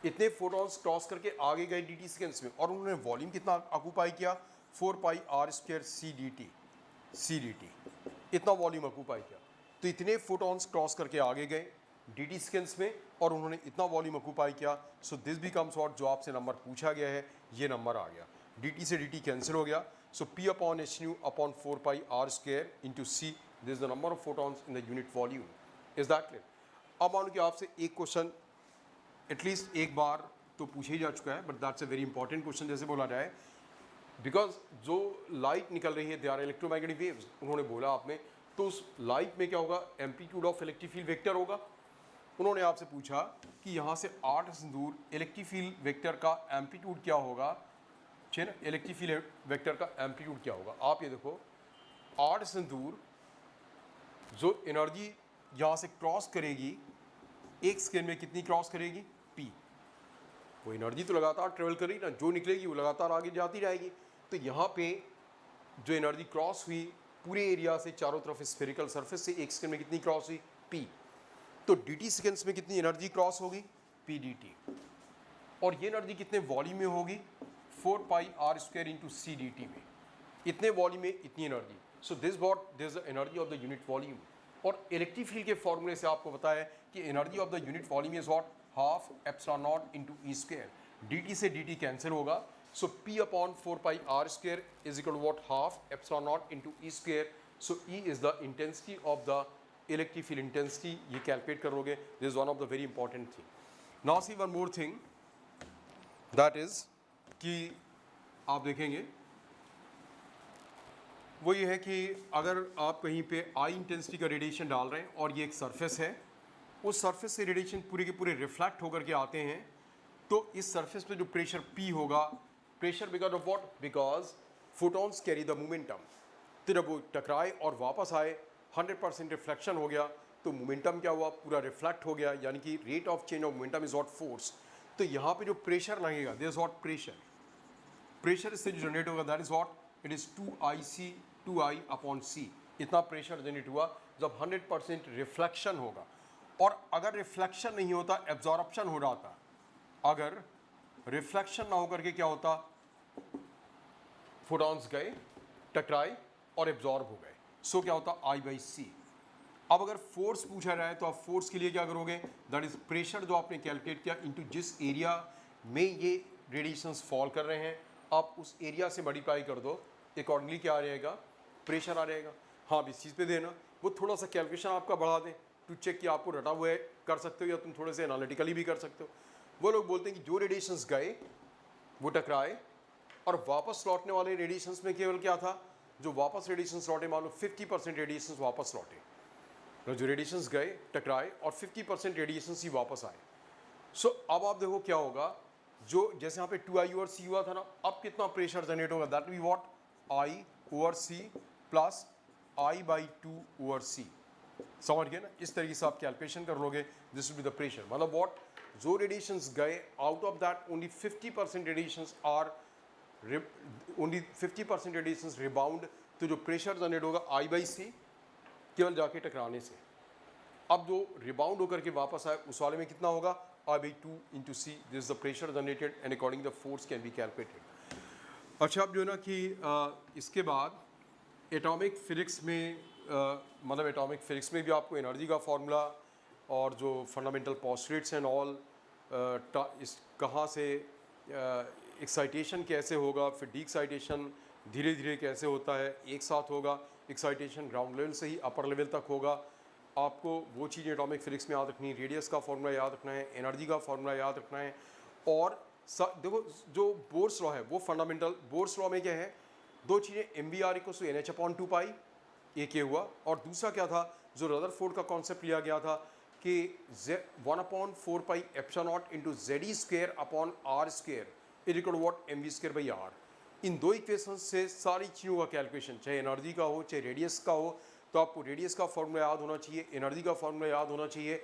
इतने फोटॉन्स क्रॉस करके आगे गए dt सेकेंड्स में और उन्होंने वॉल्यूम कितना ऑक्यूपाई किया 4 pi r square c dt, इतना वॉल्यूम ऑक्यूपाई किया। तो इतने फोटॉन्स क्रॉस करके आगे गए dt सेकेंड्स में और उन्होंने इतना वॉल्यूम ऑक्यूपाई किया। सो दिस बिकम्स व्हाट, जो आपसे नंबर पूछा गया है ये नंबर आ गया। dt से dt कैंसिल हो गया। सो p upon H new upon 4 pi r square into c, this the number of photons in the unit volume. Is that clear? अब मान लो कि आपसे एक क्वेश्चन एटलीस्ट एक बार तो पूछा ही जा चुका है, but that's a very important question जैसे बोला जाए, बिकॉज जो लाइट निकल रही है दे आर इलेक्ट्रोमैग्नेटिक वेव्स, उन्होंने बोला आपने, तो उस लाइट में क्या होगा, amplitude of electric field vector होगा। उन्होंने आपसे पूछा कि यहाँ से 8 से दूर इलेक्ट्रिक फील्ड वेक्टर का एम्पलीट्यूड क्या होगा, ठीक है ना, इलेक्ट्रिक फील्ड वेक्टर का एम्पलीट्यूड क्या होगा। आप ये देखो 8 से दूर जो एनर्जी यहाँ से क्रॉस करेगी एक सेकेंड में कितनी क्रॉस करेगी, p। वो एनर्जी तो लगातार ट्रेवल करेगी ना, जो निकलेगी वो लगातार आगे जाती रहेगी। तो यहाँ पे जो एनर्जी क्रॉस हुई पूरे एरिया से चारों तरफ स्फेरिकल सरफेस से एक सेकेंड में कितनी क्रॉस हुई, p। तो dt सेकेंड्स में कितनी एनर्जी क्रॉस होगी, p dt। और ये एनर्जी कितने वॉल्यूम में होगी, 4 pi r square into c dt में। इतने वॉल्यूम में इतनी energy. So this what, this the energy of the unit volume. और इलेक्ट्रिक फील्ड के फॉर्मूले से आपको पता है कि energy of the unit volume is what, half epsilon naught into E square. dt से dt कैंसिल होगा। So p upon 4 pi r square is equal to what, half epsilon naught into E square. So E is the intensity of the electric field intensity, ये calculate करोगे। This is one of the very important thing. Now see one more thing, that is कि आप देखेंगे वो ये है कि अगर आप कहीं पे आई इंटेंसिटी का रेडिएशन डाल रहे हैं और ये एक सरफेस है, उस सरफेस से रेडिएशन पूरे के पूरे रिफ्लेक्ट होकर के आते हैं, तो इस सरफेस पे जो प्रेशर P होगा, pressure because of what, because photons carry the momentum. तो जब वो टकराए और वापस आए 100% रिफ्लेक्शन हो गया, तो मोमेंटम क्या हुआ, पूरा रिफ्लेक्ट हो गया, यानी कि rate of change of momentum is what, force. तो यहाँ पे जो प्रेशर लगेगा, this is what pressure. Pressure इससे जो जनरेट होगा that is what, it is 2I upon C। इतना प्रेशर जनरेट हुआ जब 100% रिफ्लेक्शन होगा। और अगर रिफ्लेक्शन नहीं होता, एब्जॉर्प्शन हो रहा था। अगर रिफ्लेक्शन ना होकर के क्या होता, फोटॉन्स गए, टकराए और एब्जॉर्ब हो गए, सो क्या होता, I/C। अब अगर फोर्स पूछा जाए तो आप फोर्स के लिए क्या करोगे, दैट इज प्रेशर जो आपने कैलकुलेट किया इंटू जिस एरिया में ये रेडिएशंस फॉल कर रहे हैं, आप उस एरिया से मल्टीप्लाई कर दो, अकॉर्डिंगली क्या आ जाएगा, प्रेशर आ जाएगा। हाँ, अब इस चीज़ पे देना, वो थोड़ा सा कैलकुलेशन आपका बढ़ा दें टू चेक कि आपको रटा हुआ है, कर सकते हो, या तुम थोड़े से एनालिटिकली भी कर सकते हो। वो लोग बोलते हैं कि जो रेडिएशंस गए वो टकराए और वापस लौटने वाले रेडिएशंस में केवल क्या था, जो वापस रेडिएशंस लौटे, मान लो 50% रेडिएशंस वापस लौटे, तो जो रेडिएशंस गए टकराए और 50% रेडिएशंस ही वापस आए। सो अब आप देखो क्या होगा, जो जैसे यहाँ पे 2I ओवर C हुआ था ना, अब कितना प्रेशर जनरेट होगा, that be what, I over C plus I/2 over C। समझ गए ना, इस तरीके से आप कैलकुलेशन कर लोगे, this will be the pressure. मतलब व्हाट, जो रेडिएशंस गए, out of that only 50% radiations are, only 50% radiations rebound. तो जो प्रेशर जनरेट होगा I/C केवल जाके टकराने से। अब जो रिबाउंड होकर के वापस आए उस वाले में कितना होगा, I/2 into C, this is the pressure generated and according the force can be calculated. अच्छा, अब जो है ना कि इसके बाद एटॉमिक फिजिक्स में मतलब एटॉमिक फिजिक्स में भी आपको एनर्जी का फार्मूला और जो फंडामेंटल पोस्टुलेट्स एंड ऑल, इस कहाँ से एक्साइटेशन कैसे होगा, फिर डी एक्साइटेशन धीरे धीरे कैसे होता है, एक साथ होगा, एक्साइटेशन ग्राउंड लेवल से ही अपर लेवल तक होगा। आपको वो चीज़ें एटॉमिक फिजिक्स में याद रखनी है, रेडियस का फार्मूला याद रखना है, एनर्जी का फार्मूला याद रखना है। और देखो जो बोर्स लॉ है वो फंडामेंटल, बोर्स लॉ में क्या है, दो चीज़ें, MBR इक्वल्स टू NH/2π, एक ये हुआ, और दूसरा क्या था, जो रदरफोर्ड का कॉन्सेप्ट लिया गया था कि 1/4π epsilon naught into ZE square upon R square is equal to what, MV square by R। इन दो इक्वेशन से सारी चीज़ों का कैलकुलेशन, चाहे एनर्जी का हो चाहे रेडियस का हो, तो आपको रेडियस का फॉर्मूला याद होना चाहिए, एनर्जी का फॉर्मूला याद होना चाहिए,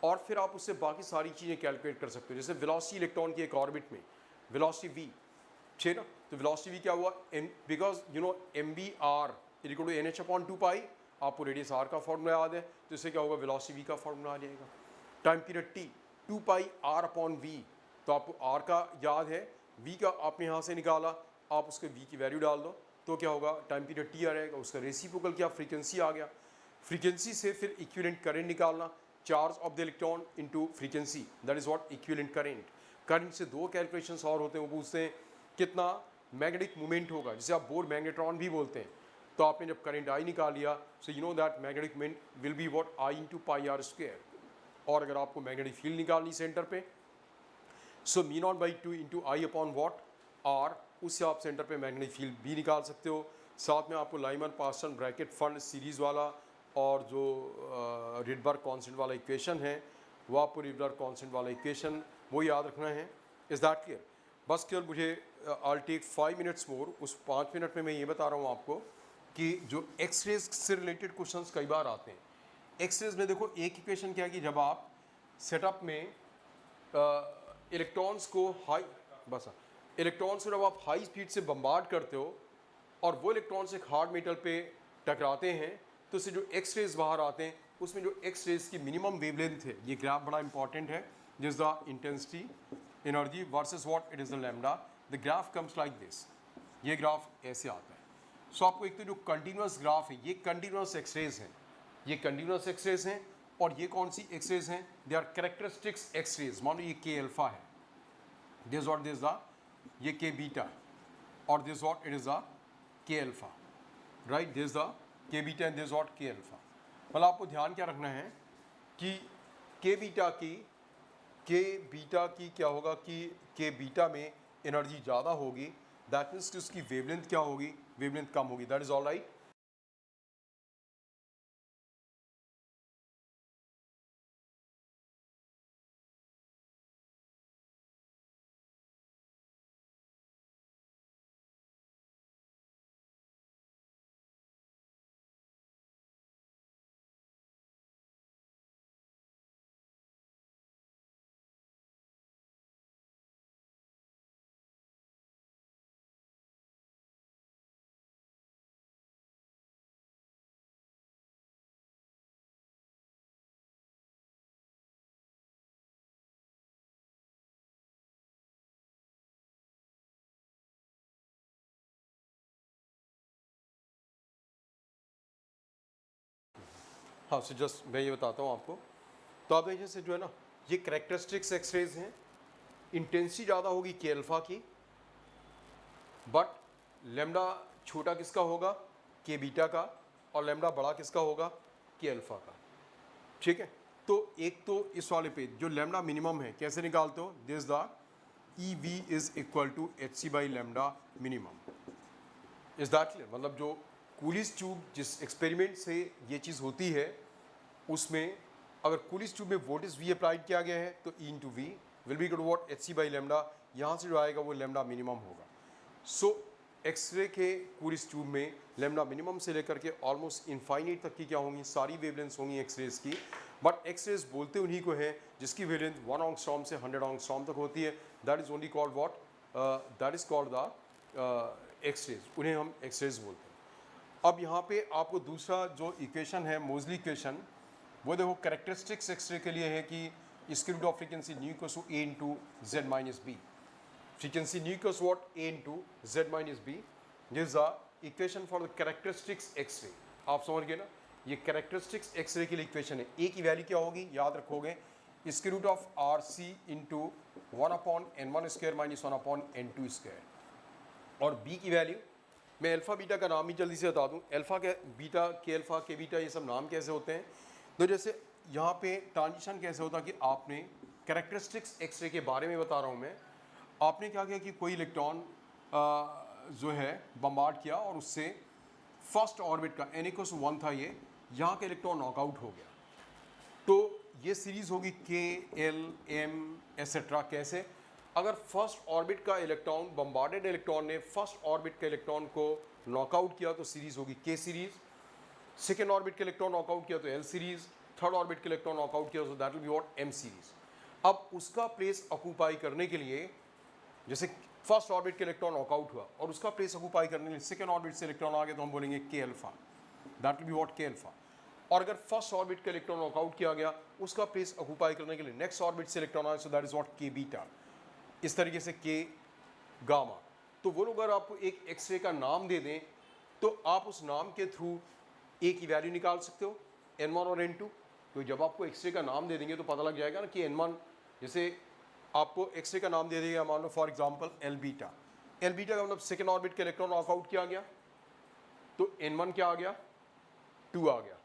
और फिर आप उससे बाकी सारी चीज़ें कैलकुलेट कर सकते हो। जैसे वेलोसिटी इलेक्ट्रॉन की एक ऑर्बिट में वेलोसिटी v, ठीक है ना, तो वेलोसिटी v क्या हुआ, because you know mv/r equal to nh/2 आपको रेडियस r का फॉर्मूला याद है, तो इससे क्या होगा, वेलोसिटी v का फॉर्मूला आ जाएगा। टाइम पीरियड t 2πr/v, तो आपको r का याद है, v का आपने यहाँ से निकाला, आप उसके v की वैल्यू डाल दो तो क्या होगा, टाइम पीरियड t आ रहेगा, उसका रेसिप्रोकल क्या, फ्रीक्वेंसी आ गया। फ्रीक्वेंसी से फिर इक्विवेलेंट करंट निकालना, charge of the electron into frequency, that is what equivalent current. Current से दो कैलकुलेशंस और होते हैं, वो पूछते हैं कितना मैग्नेटिक मूवमेंट होगा, जिसे आप बोर मैग्नेट्रॉन भी बोलते हैं। तो आपने जब करंट आई निकाल लिया, so you know that magnetic movement will be what I into πr²। और अगर आपको मैग्नेटिक फील्ड निकालनी सेंटर पे, सो μ0/2 इंटू I/r, उससे आप सेंटर पे मैग्नेटिक फील्ड भी निकाल सकते हो। साथ में आपको Lyman Paschen Brackett Pfund series वाला और जो रिडबर्ग कांस्टेंट वाला इक्वेशन है, वो आपको रिडबर्ग कांस्टेंट वाला इक्वेशन वो याद रखना है। Is that clear? बस केवल मुझे आई टेक 5 मिनट्स मोर, उस 5 मिनट में मैं ये बता रहा हूँ आपको कि जो एक्सरेज से रिलेटेड क्वेश्चंस कई बार आते हैं। एक्सरेज में देखो एक इक्वेशन क्या है कि जब आप सेटअप में इलेक्ट्रॉन्स को जब आप हाई स्पीड से बम्बार्ड करते हो और वो इलेक्ट्रॉन्स एक हार्ड मेटल पे टकराते हैं, तो उससे जो एक्स रेज बाहर आते हैं, उसमें जो एक्स रेज की मिनिमम वेवलेंथ है, ये ग्राफ बड़ा इंपॉर्टेंट है, जिस the intensity energy versus what it is the lambda, the graph comes like this. ये ग्राफ ऐसे आता है। सो आपको एक तो जो कंटिन्यूस ग्राफ है, ये कंटिन्यूस एक्स रेज हैं, ये कंटिन्यूस एक्स रेज हैं, और ये कौन सी एक्स रेज हैं, they are characteristics X rays. मान लो ये के अल्फा है, दिस व्हाट दिस द, ये के बीटा, और this what it is the के अल्फा, राइट, दिस द के बीटा एंड दिस व्हाट के अल्फा। मतलब आपको ध्यान क्या रखना है कि के बीटा की क्या होगा कि के बीटा में एनर्जी ज़्यादा होगी, दैट मीन्स कि उसकी वेवलेंथ क्या होगी, वेवलेंथ कम होगी। That is all right. हाँ, सो जस्ट मैं ये बताता हूँ आपको। तो आप देखिए से जो है ना, ये करेक्टरिस्टिक्स एक्स रेज हैं, इंटेंसिटी ज़्यादा होगी के अल्फा की, बट लेमडा छोटा किसका होगा, के बीटा का, और लेमडा बड़ा किसका होगा, के अल्फा का। ठीक है, तो एक तो इस वाले पे जो लेमडा मिनिमम है कैसे निकालते हो, this the E V is equal to H C by lambda minimum. Is that clear? मतलब जो कूलिस ट्यूब जिस एक्सपेरिमेंट से ये चीज़ होती है, उसमें अगर कूलिस ट्यूब में वोल्टेज वी अप्लाइड किया गया है, तो E into V will be equal to what, H C by lambda. यहाँ से जो आएगा वो लेमडा मिनिमम होगा। सो एक्सरे के कूलिस ट्यूब में लेमडा मिनिमम से लेकर के ऑलमोस्ट इनफाइनाइट तक की क्या होंगी, सारी वेवलेंथ्स होंगी एक्सरेज की। बट एक्सरेज बोलते उन्हीं को है जिसकी वेवलेंथ 1 एंगस्ट्रॉम से 100 एंगस्ट्रॉम तक होती है। That is only called what, that is called the X rays, उन्हें हम एक्सरेज बोलते हैं। अब यहाँ पे आपको दूसरा जो इक्वेशन है, मोजली इक्वेशन, वो देखो कैरेक्टरिस्टिक्स एक्सरे के लिए है कि square root of frequency nu equals to A into Z minus B. Frequency nu equals what, a into z minus b gives the equation for the characteristics x-ray। आप समझ गए ना, ये characteristics x-ray के लिए इक्वेशन है। a की value क्या होगी, याद रखोगे, square root of R C into 1/n1 square minus 1/n2 square. और b की वैल्यू, मैं अल्फ़ा बीटा का नाम ही जल्दी से बता दूं, अल्फ़ा के बीटा, के अल्फ़ा के बीटा, ये सब नाम कैसे होते हैं। तो जैसे यहाँ पे ट्रांजिशन कैसे होता है कि आपने कैरेक्टरिस्टिक्स एक्सरे के बारे में बता रहा हूँ मैं। आपने क्या किया कि कोई इलेक्ट्रॉन जो है बम्बार्ड किया और उससे फर्स्ट ऑर्बिट का n=1 था, ये यहाँ का इलेक्ट्रॉन नॉकआउट हो गया। तो ये सीरीज़ होगी के एल एम एसेट्रा। कैसे, अगर फर्स्ट ऑर्बिट का इलेक्ट्रॉन, बम्बार्डेड इलेक्ट्रॉन ने फर्स्ट ऑर्बिट के इलेक्ट्रॉन को नॉकआउट किया तो सीरीज होगी के सीरीज, सेकेंड ऑर्बिट के इलेक्ट्रॉन नॉकआउट किया तो एल सीरीज, थर्ड ऑर्बिट के इलेक्ट्रॉन नॉकआउट किया तो that will be what M series. अब उसका प्लेस ऑक्यूपाई करने के लिए, जैसे फर्स्ट ऑर्बिट के इलेक्ट्रॉन नॉकआउट हुआ और उसका प्लेस ऑक्यूपाई करने के लिए सेकेंड ऑर्बिट से इलेक्ट्रॉन आ गया तो हम बोलेंगे के alpha, that will be what के अल्फा। और अगर फर्स्ट ऑर्बिट का इलेक्ट्रॉन नॉकआउट किया गया, उसका प्लेस ऑक्यूपाई करने के लिए नेक्स्ट ऑर्बिट से इलेक्ट्रॉन आया, सो दैट इज व्हाट के बीटा। इस तरीके से के गामा। तो वो लोग अगर आपको एक एक्सरे का नाम दे दें तो आप उस नाम के थ्रू ए की वैल्यू निकाल सकते हो, n1 और n2। तो जब आपको एक्सरे का नाम दे देंगे तो पता लग जाएगा ना कि n1, जैसे आपको एक्सरे का नाम दे देगा, मान लो for example L beta. L beta का मतलब सेकेंड ऑर्बिट के इलेक्ट्रॉन नॉकआउट किया गया तो n1 क्या आ गया, 2 आ गया,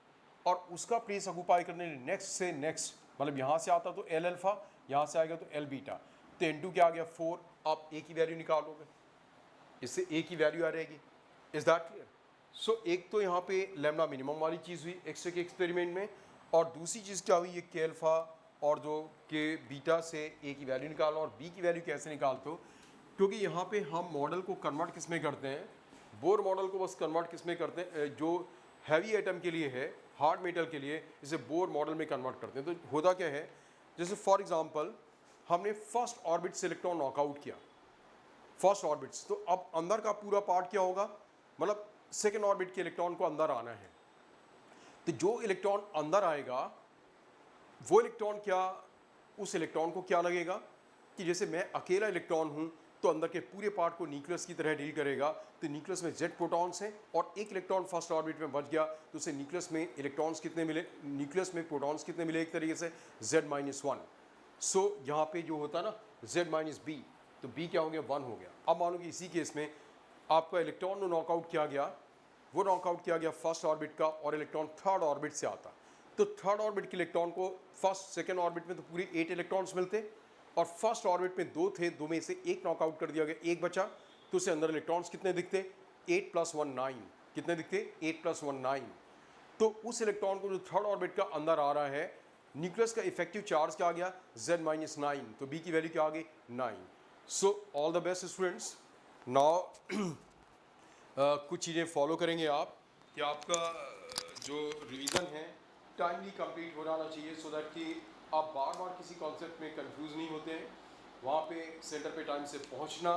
और उसका प्लेस ऑक्यूपाई करने के लिए नेक्स्ट से नेक्स्ट, मतलब यहाँ से आता तो एल अल्फा, यहाँ से आएगा तो एल बीटा, तो n2 क्या आ गया 4। आप ए की वैल्यू निकालोगे, इससे ए की वैल्यू आ रहेगी। Is that clear? सो एक तो यहाँ पे लैम्डा मिनिमम वाली चीज़ हुई एक्सरे के एक्सपेरिमेंट में, और दूसरी चीज़ क्या हुई, ये के अल्फा और जो के बीटा से ए की वैल्यू निकालो। और बी की वैल्यू कैसे निकालते हो, क्योंकि यहाँ पे हम मॉडल को कन्वर्ट किस में करते हैं, बोर मॉडल को बस कन्वर्ट किस में करते हैं, जो हैवी एटम के लिए है, हार्ड मेटल के लिए, इसे बोर मॉडल में कन्वर्ट करते हैं। तो होता क्या है, जैसे फॉर एग्जांपल हमने फर्स्ट ऑर्बिट से इलेक्ट्रॉन नॉकआउट किया, फर्स्ट ऑर्बिट्स, तो अब अंदर का पूरा पार्ट क्या होगा, मतलब सेकेंड ऑर्बिट के इलेक्ट्रॉन को अंदर आना है, तो जो इलेक्ट्रॉन अंदर आएगा वो इलेक्ट्रॉन क्या, उस इलेक्ट्रॉन को क्या लगेगा कि जैसे मैं अकेला इलेक्ट्रॉन हूँ तो अंदर के पूरे पार्ट को न्यूक्लियस की तरह डील करेगा। तो न्यूक्लियस में जेड प्रोटॉन्स हैं और एक इलेक्ट्रॉन फर्स्ट ऑर्बिट में बच गया तो उसे न्यूक्लियस में इलेक्ट्रॉन्स कितने मिले, न्यूक्लियस में प्रोटॉन्स कितने मिले, एक तरीके से Z-1। सो यहाँ पे जो होता ना Z-B, तो B क्या हो गया, 1 हो गया। अब मान लो कि इसी केस में आपका इलेक्ट्रॉन नॉकआउट किया गया, वो नॉकआउट किया गया फर्स्ट ऑर्बिट का, और इलेक्ट्रॉन थर्ड ऑर्बिट से आता, तो थर्ड ऑर्बिट के इलेक्ट्रॉन को फर्स्ट सेकेंड ऑर्बिट में तो पूरे 8 इलेक्ट्रॉन्स मिलते, और फर्स्ट ऑर्बिट में 2 थे, 2 में से एक नॉकआउट कर दिया गया, एक बचा, तो उसे अंदर इलेक्ट्रॉन्स कितने दिखते, 8 + 1 9। कितने दिखते, 8 + 1 9। तो उस इलेक्ट्रॉन को जो थर्ड ऑर्बिट का अंदर आ रहा है, न्यूक्लियस का इफेक्टिव चार्ज क्या आ गया, Z-9, तो बी की वैल्यू क्या आ गई, 9। So all the best students. Now कुछ चीज़ें फॉलो करेंगे आप कि आपका जो रिवीजन है टाइमली कंप्लीट हो जाना चाहिए, सो दैट कि आप बार बार किसी कॉन्सेप्ट में कंफ्यूज नहीं होते हैं, वहाँ पे सेंटर पे टाइम से पहुँचना।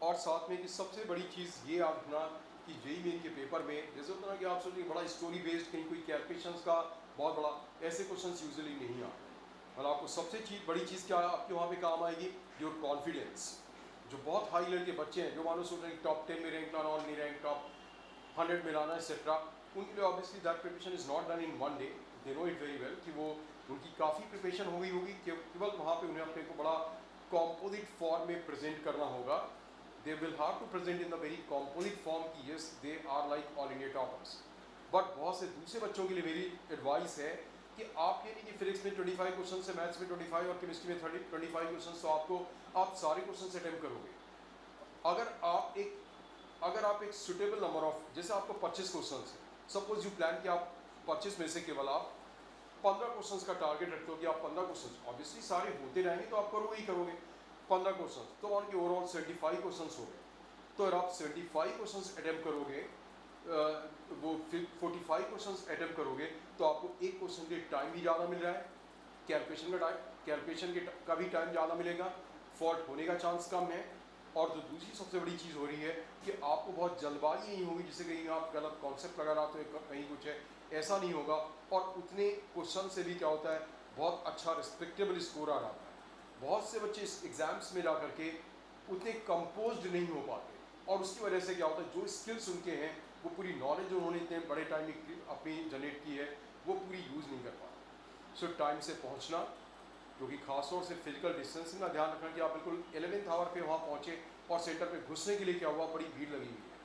और साथ में कि सबसे बड़ी चीज़ ये याद रखना कि जेईई मेन के पेपर में जैसे होता है ना कि आप सोचिए बड़ा स्टोरी बेस्ड, कहीं कोई कैलकुलेशंस का बहुत बड़ा, ऐसे क्वेश्चंस यूजुअली नहीं आते। और आपको सबसे बड़ी चीज़ क्या है आपके वहाँ पे काम आएगी, योर कॉन्फिडेंस। जो बहुत हाई लेवल के बच्चे हैं, जो मानो सोच रहे हैं टॉप 10 में रैंक लाना और नहीं रैंक टॉप 100 में लाना एक्सेट्रा, उनके लिए obviously that preparation is not done in 1 day. They know it very well कि वो उनकी काफ़ी प्रिपरेशन हो गई होगी, केवल वहाँ पे उन्हें अपने को बड़ा कॉम्पोजिट फॉर्म में प्रेजेंट करना होगा। They will have to present in the very composite form की yes they are like all India toppers. But बहुत से दूसरे बच्चों के लिए मेरी एडवाइस है कि आप ये नहीं कि फिजिक्स में 25 क्वेश्चन है, मैथ्स में 25 और केमिस्ट्री में 25 क्वेश्चन, तो आप सारे क्वेश्चन अटेम्प्ट करोगे। अगर आप एक सुटेबल नंबर ऑफ, जैसे आपको 25 क्वेश्चन है, सपोज यू प्लान कि आप 25 में से केवल आप 15 क्वेश्चन का टारगेट रखते हो कि आप 15 क्वेश्चन, ऑब्वियसली सारे होते रहेंगे तो आप करोगे ही करोगे 15 क्वेश्चन, तो उनके ओवरऑल 75 क्वेश्चन हो गए। तो अगर आप 75 क्वेश्चन अटेम्प्ट करोगे, वो 45 क्वेश्चन अटेम्प्ट करोगे, तो आपको एक क्वेश्चन के टाइम भी ज़्यादा मिल रहा है, कैलकुलेशन का भी टाइम ज़्यादा मिलेगा, फॉल्ट होने का चांस कम है। और जो दूसरी सबसे बड़ी चीज़ हो रही है कि आपको बहुत जल्दबाजी नहीं होगी, जिससे कहीं आप गलत कॉन्सेप्ट लगा रहा तो कहीं कुछ है, ऐसा नहीं होगा। और उतने क्वेश्चन से भी क्या होता है, बहुत अच्छा रिस्पेक्टेबल स्कोर आ जाता है। बहुत से बच्चे इस एग्ज़ाम्स में जा करके उतने कंपोज्ड नहीं हो पाते, और उसकी वजह से क्या होता है, जो स्किल्स उनके हैं, वो पूरी नॉलेज जो उन्होंने इतने बड़े टाइम में अपनी जनरेट की है, वो पूरी यूज़ नहीं कर पाते। सो टाइम से पहुँचना, क्योंकि खासतौर से फिजिकल डिस्टेंसिंग का ध्यान रखना कि आप बिल्कुल 11th आवर पे वहाँ पहुँचे और सेंटर पे घुसने के लिए क्या हुआ, बड़ी भीड़ लगी हुई है,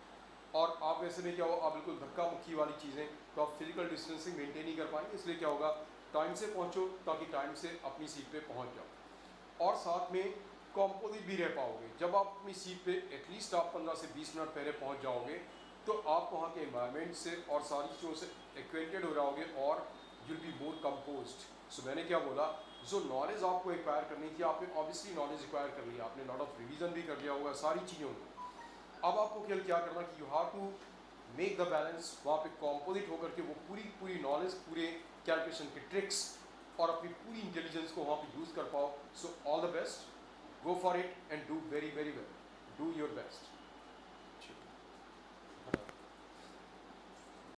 और आप वैसे में क्या हुआ, आप बिल्कुल धक्का मुक्की वाली चीज़ें, तो आप फिजिकल डिस्टेंसिंग मेंटेन नहीं कर पाएंगे। इसलिए क्या होगा, टाइम से पहुँचो ताकि टाइम से अपनी सीट पे पहुँच जाओ, और साथ में कॉम्पोजिट भी रह पाओगे। जब आप अपनी सीट पे एटलीस्ट आप 15 से 20 मिनट पहले पहुँच जाओगे, तो आप वहाँ के एनवायरनमेंट से और सारी चीज़ों से एक्वेंटेड हो जाओगे और यूल बी मोर कंपोज्ड। सो मैंने क्या बोला जो नॉलेज आपको एक्वायर करनी थी, आपने ऑब्वियसली नॉलेज एक्वायर कर लिया, आपने लॉट ऑफ रिवीजन भी कर लिया होगा सारी चीज़ों में। अब आपको केवल क्या करना कि you have to make the balance, वहाँ पे कॉम्पोजिट होकर के वो पूरी नॉलेज, पूरे कैलकुलेशन के ट्रिक्स और अपनी पूरी इंटेलिजेंस को वहाँ पे यूज़ कर पाओ। So all the best, go for it and do very very well, do your best.